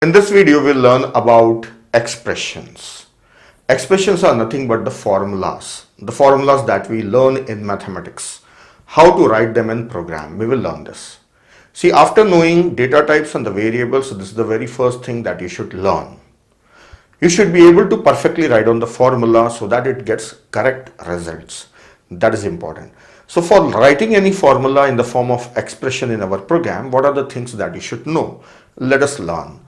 In this video, we'll learn about expressions. Expressions are nothing but the formulas that we learn in mathematics. How to write them in program, we will learn this. See, after knowing data types and the variables, this is the very first thing that you should learn. You should be able to perfectly write on the formula so that it gets correct results. That is important. So for writing any formula in the form of expression in our program, what are the things that you should know? Let us learn.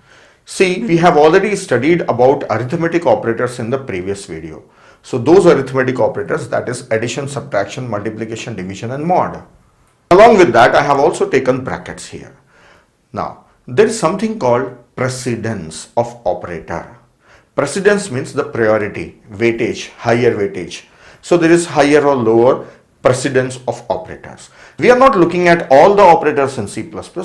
See, we have already studied about arithmetic operators in the previous video. So those arithmetic operators, that is addition, subtraction, multiplication, division and mod. Along with that, I have also taken brackets here. Now, there is something called precedence of operator. Precedence means the priority, weightage, higher weightage. So there is higher or lower precedence of operators. We are not looking at all the operators in C++,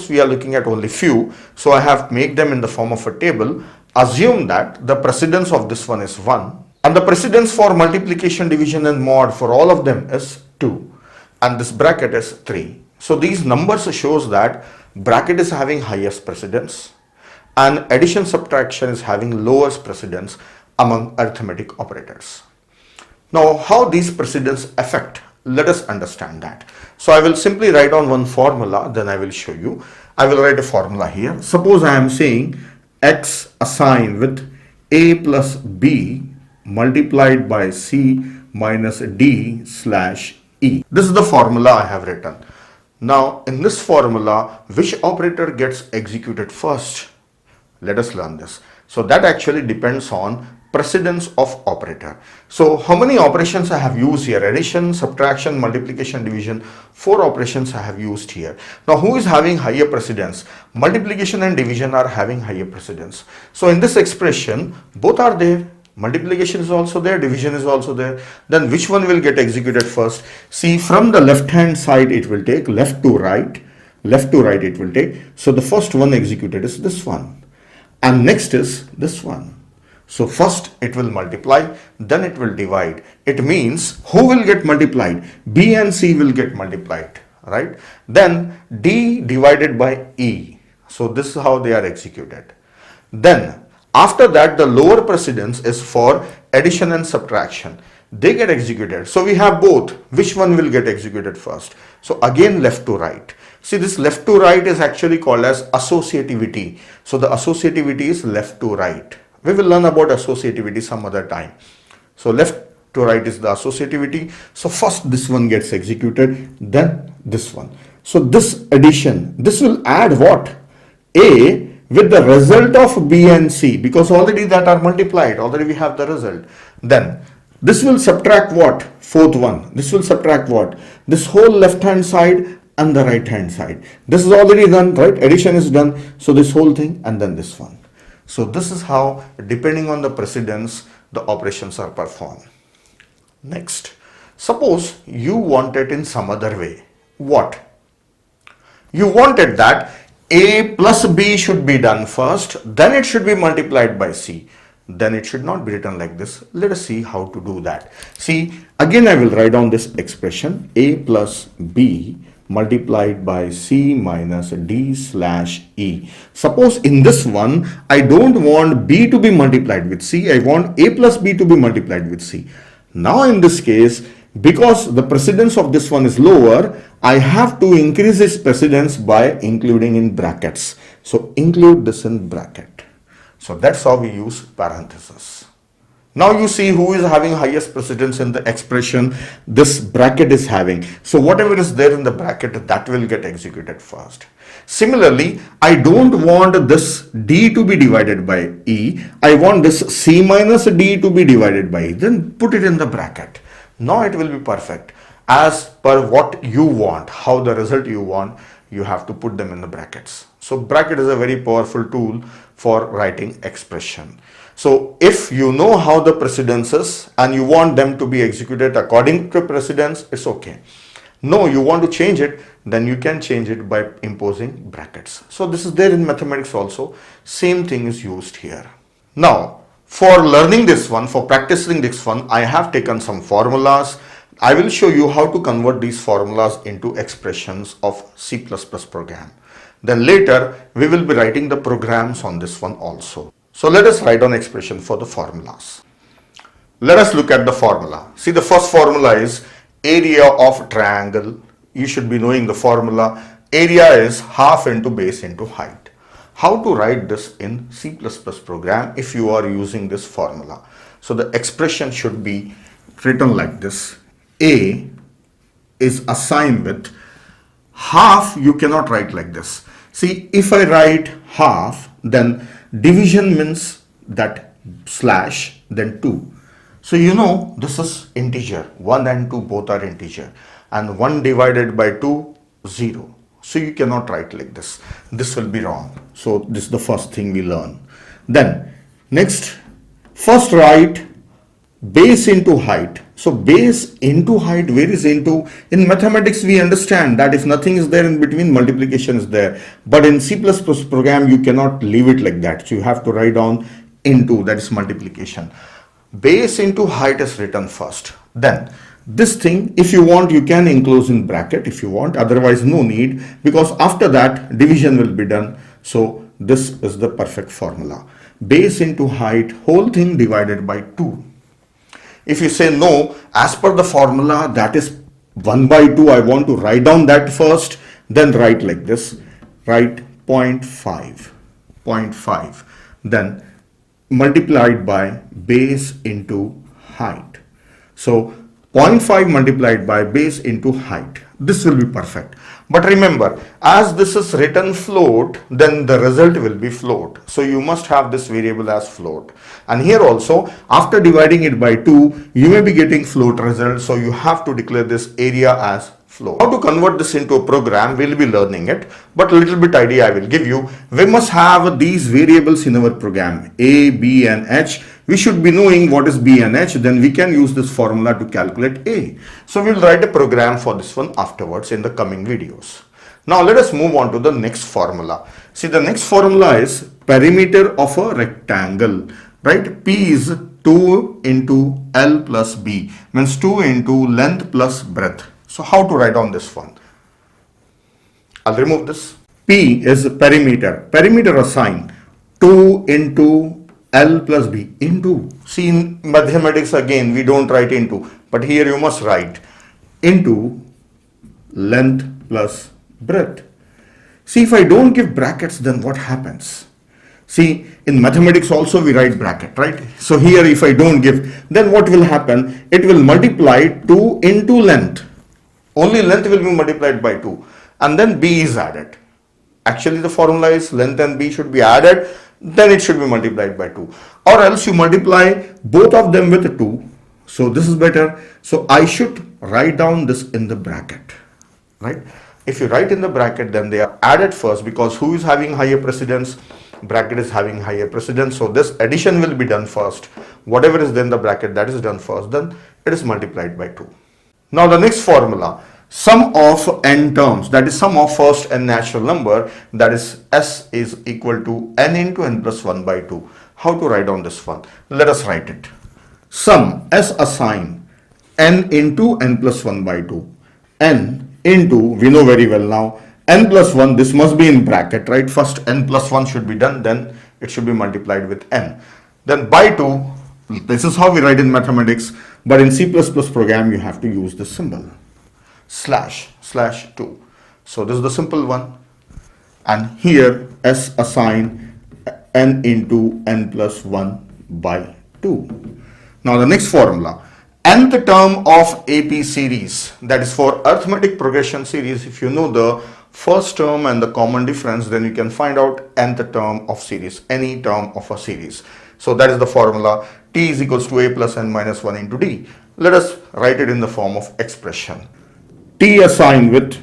we are looking at only few. So I have made them in the form of a table. Assume that the precedence of this one is 1 and the precedence for multiplication, division and mod for all of them is 2 and this bracket is 3. So these numbers shows that bracket is having highest precedence and addition subtraction is having lowest precedence among arithmetic operators. Now how these precedence affect? Let us understand that. So I will simply write on one formula, then I will show you. I will write a formula here. Suppose I am saying x assigned with a plus b multiplied by c minus d slash e. This is the formula I have written. Now in this formula, which operator gets executed first? Let us learn this. So that actually depends on precedence of operator. So how many operations I have used here? Addition, subtraction, multiplication, division. 4 operations I have used here. Now who is having higher precedence? Multiplication and division are having higher precedence. So in this expression, both are there. Multiplication is also there, division is also there. Then which one will get executed first? See, from the left hand side it will take, left to right it will take. So the first one executed is this one and next is this one. So first it will multiply, then it will divide. It means who will get multiplied? B and C will get multiplied, right? Then D divided by E. So this is how they are executed. Then after that, the lower precedence is for addition and subtraction. They get executed. So we have both. Which one will get executed first? So again left to right. See, this left to right is actually called as associativity. So the associativity is left to right. We will learn about associativity some other time. So left to right is the associativity. So first this one gets executed, then this one. So this addition, this will add what? A with the result of B and C, because already that are multiplied, already we have the result. Then this will subtract what? Fourth one. This will subtract what? This whole left hand side and the right hand side. This is already done, right? Addition is done. So this whole thing and then this one. So this is how, depending on the precedence, the operations are performed. Next, suppose you want it in some other way. What? You wanted that A plus B should be done first, then it should be multiplied by C. Then it should not be written like this. Let us see how to do that. See, again I will write down this expression A plus B multiplied by C minus D slash E. Suppose in this one, I don't want B to be multiplied with C. I want A plus B to be multiplied with C. Now in this case, because the precedence of this one is lower, I have to increase its precedence by including in brackets. So include this in bracket. So that's how we use parenthesis. Now you see who is having highest precedence in the expression this bracket is having. So whatever is there in the bracket, that will get executed first. Similarly, I don't want this D to be divided by E. I want this C minus D to be divided by E. Then put it in the bracket. Now it will be perfect. As per what you want, how the result you want, you have to put them in the brackets. So bracket is a very powerful tool for writing expression. So if you know how the precedence is and you want them to be executed according to precedence, it's okay. No, you want to change it, then you can change it by imposing brackets. So this is there in mathematics also. Same thing is used here. Now, for learning this one, for practicing this one, I have taken some formulas. I will show you how to convert these formulas into expressions of C++ program. Then later we will be writing the programs on this one also. So let us write down expression for the formulas. Let us look at the formula. See, the first formula is area of triangle. You should be knowing the formula. Area is half into base into height. How to write this in C++ program if you are using this formula? So the expression should be written like this. A is assigned with half. You cannot write like this. See, if I write half, then division means that slash, then 2. So you know this is integer. 1 and 2 both are integer. And 1 divided by 2, 0. So you cannot write like this. This will be wrong. So this is the first thing we learn. Then next, first write base into height. So base into height, where is into? In mathematics we understand that if nothing is there in between, multiplication is there. But in C++ program you cannot leave it like that. So you have to write down into, that is multiplication. Base into height is written first. Then this thing, if you want, you can enclose in bracket if you want, otherwise no need, because after that division will be done. So this is the perfect formula. Base into height, whole thing divided by 2. If you say no, as per the formula, that is 1 by 2, I want to write down that first, then write like this. Write 0.5, then multiplied by base into height. So 0.5 multiplied by base into height. This will be perfect. But remember, as this is written float, then the result will be float. So you must have this variable as float. And here also, after dividing it by 2, you may be getting float result. So you have to declare this area as float. How to convert this into a program, we'll be learning it. But a little bit idea I will give you. We must have these variables in our program, A, B and H. We should be knowing what is B and H, then we can use this formula to calculate A. So we'll write a program for this one afterwards in the coming videos. Now let us move on to the next formula. See, the next formula is perimeter of a rectangle, right? P is 2 into L plus B, means 2 into length plus breadth. So how to write on this one? I'll remove this. P is perimeter. Perimeter assign 2 into L plus B into. See, in mathematics again we don't write into, but here you must write into length plus breadth. See, if I don't give brackets, then what happens? See, in mathematics also we write bracket, right? So here if I don't give, then what will happen? It will multiply 2 into length. Only length will be multiplied by 2 and then B is added. Actually the formula is length and B should be added, then it should be multiplied by 2, or else you multiply both of them with 2. So this is better. So I should write down this in the bracket, right? If you write in the bracket, then they are added first, because who is having higher precedence? Bracket is having higher precedence. So this addition will be done first. Whatever is then the bracket, that is done first, then it is multiplied by 2. Now the next formula, sum of n terms, that is sum of first n natural number, that is S is equal to n into n plus 1 by 2. How to write down this one? Let us write it. Sum S assign n into n plus 1 by 2. N into, we know very well now, n plus 1, this must be in bracket, right? First n plus 1 should be done, then it should be multiplied with n. Then by 2, this is how we write in mathematics, but in C++ program you have to use this symbol. Slash 2. So this is the simple one. And here S assign n into n plus 1 by 2. Now the next formula, nth term of AP series, that is for arithmetic progression series. If you know the first term and the common difference, then you can find out nth term of series, any term of a series. So that is the formula, t is equals to a plus n minus 1 into d. Let us write it in the form of expression. T assigned with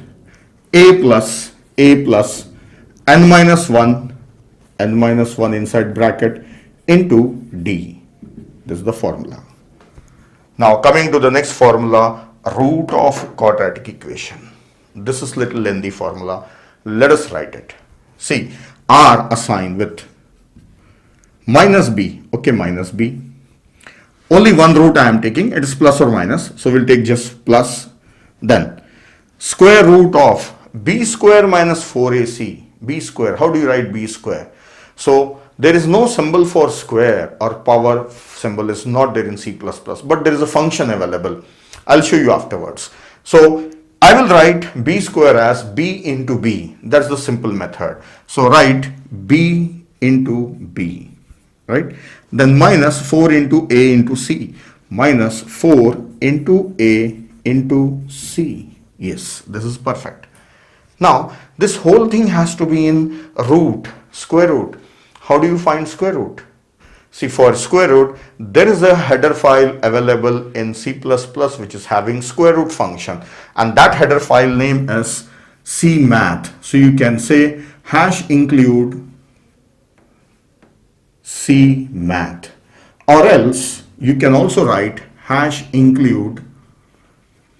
a plus n minus 1 inside bracket into d. This is the formula. Now coming to the next formula, root of quadratic equation. This is little lengthy formula. Let us write it. See, r assigned with minus b. Okay, minus b. Only one root I am taking. It is plus or minus. So we'll take just plus. Then square root of b square minus 4ac. B square. How do you write B square? So there is no symbol for square or power symbol is not there in C++, but there is a function available. I'll show you afterwards. So I will write B square as B into B. That's the simple method. So write B into B, right? Then minus 4 into A into C, minus 4 into A into C. Yes, this is perfect. Now this whole thing has to be in root, square root. How do you find square root? See, for square root, there is a header file available in C++ which is having square root function, and that header file name is cmath. So you can say hash include cmath, or else you can also write hash include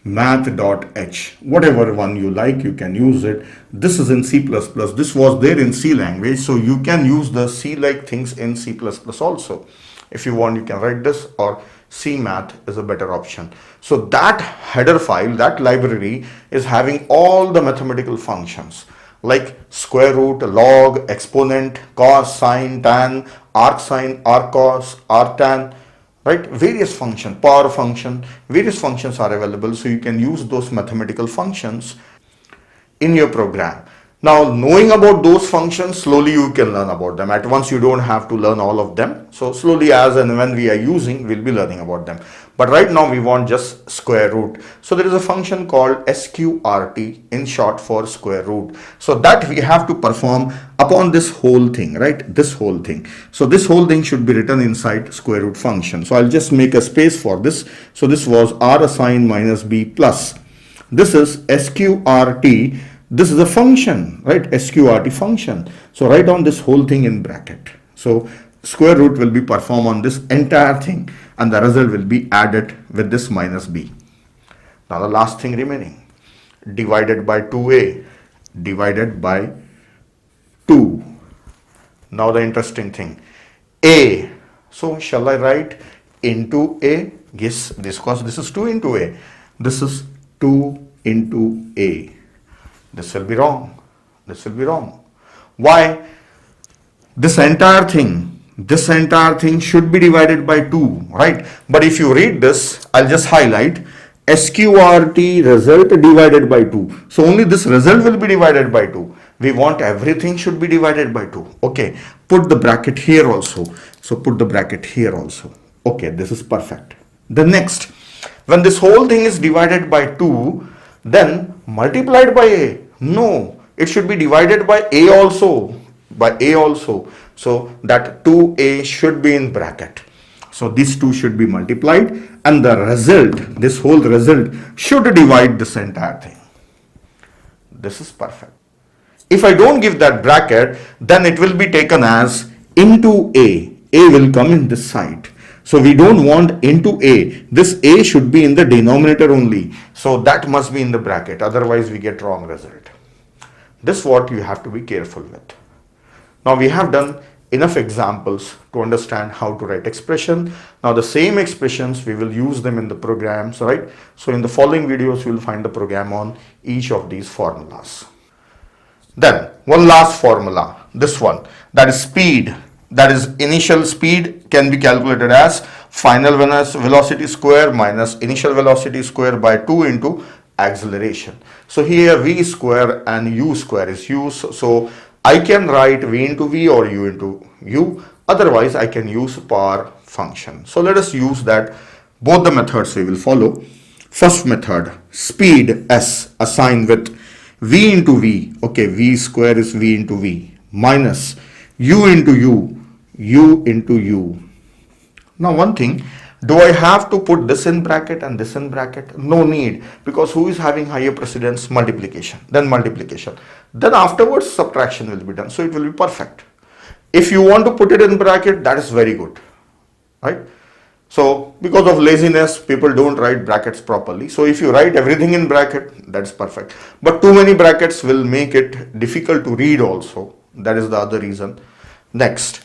math.h. Whatever one you like, you can use it. This is in C++. This was there in C language, so you can use the C like things in C++ also. If you want, you can write this, or cmath is a better option. So that header file, that library is having all the mathematical functions like square root, log, exponent, cos, sine, tan, arcsine, arccos, arctan, right? Various function, power function, various functions are available, so you can use those mathematical functions in your program. Now, knowing about those functions, slowly you can learn about them. At once you don't have to learn all of them. So slowly, as and when we are using, we'll be learning about them. But right now we want just square root. So there is a function called sqrt, in short for square root. So that we have to perform upon this whole thing, right? This whole thing. So this whole thing should be written inside square root function. So I'll just make a space for this. So this was r assign minus b plus. This is sqrt. This is a function, right? Sqrt function. So write down this whole thing in bracket. So square root will be performed on this entire thing, and the result will be added with this minus b. Now the last thing remaining, divided by 2a, divided by 2. Now the interesting thing, a. So shall I write into a? Yes, this, because this is 2 into a. This is 2 into a. This will be wrong. This will be wrong. Why? This entire thing should be divided by 2, right? But if you read this, I'll just highlight sqrt result divided by 2. So only this result will be divided by 2. We want everything should be divided by 2. Okay, put the bracket here also. So put the bracket here also. Okay, this is perfect. The next, when this whole thing is divided by 2, then multiplied by a. No, it should be divided by a also. By a also. So that 2a should be in bracket. So these two should be multiplied, and the result, this whole result should divide this entire thing. This is perfect. If I don't give that bracket, then it will be taken as into a. A will come in this side. So we don't want into a. This a should be in the denominator only. So that must be in the bracket. Otherwise we get wrong result. This is what you have to be careful with. Now we have done enough examples to understand how to write expression. Now the same expressions, we will use them in the programs, right? So in the following videos, we will find the program on each of these formulas. Then one last formula, this one, that is speed. That is initial speed can be calculated as final velocity square minus initial velocity square by 2 into acceleration. So here v square and u square is used. So I can write v into v or u into u. Otherwise I can use power function. So let us use that. Both the methods we will follow. First method, speed s assigned with v into v. Okay, v square is v into v minus u into u, u into u. Now one thing, do I have to put this in bracket and this in bracket? No need, because who is having higher precedence? Multiplication, then multiplication. Then afterwards subtraction will be done. So it will be perfect. If you want to put it in bracket, that is very good, right? So because of laziness, people don't write brackets properly. So if you write everything in bracket, that's perfect. But too many brackets will make it difficult to read also. That is the other reason. Next,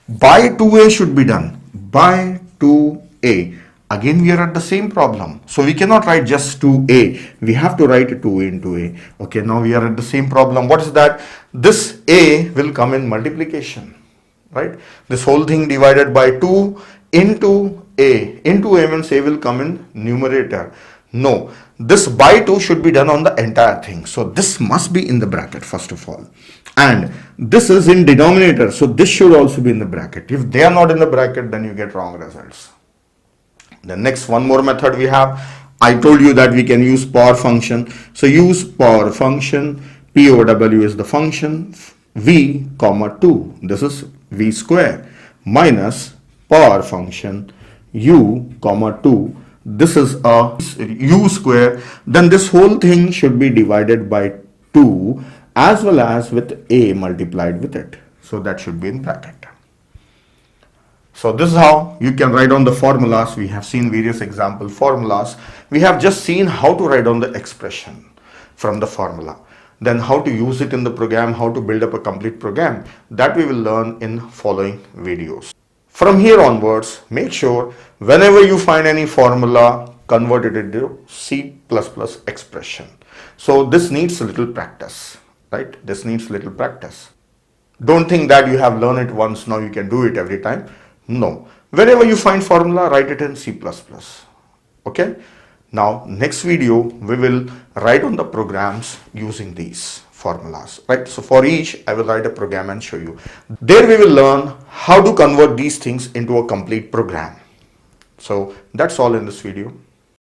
by 2a should be done. By 2a. Again, we are at the same problem. So we cannot write just 2a. We have to write 2 into a. Okay, now we are at the same problem. What is that? This A will come in multiplication, right? This whole thing divided by 2 into A. Into A means A will come in numerator. No, this by 2 should be done on the entire thing. So this must be in the bracket first of all. And this is in denominator. So this should also be in the bracket. If they are not in the bracket, then you get wrong results. The next one more method we have. I told you that we can use power function. So use power function. POW is the function. V comma 2. This is V square minus power function U comma 2. This is a U square. Then this whole thing should be divided by 2 as well as with A multiplied with it. So that should be in bracket. So this is how you can write on the formulas. We have seen various example formulas. We have just seen how to write on the expression from the formula. Then how to use it in the program, how to build up a complete program, that we will learn in following videos. From here onwards, make sure whenever you find any formula, convert it into C++ expression. So this needs a little practice, right? This needs little practice. Don't think that you have learned it once, now you can do it every time. No. Whenever you find formula, write it in C++. Okay. Now, next video, we will write on the programs using these formulas, right? So for each, I will write a program and show you. There we will learn how to convert these things into a complete program. So that's all in this video.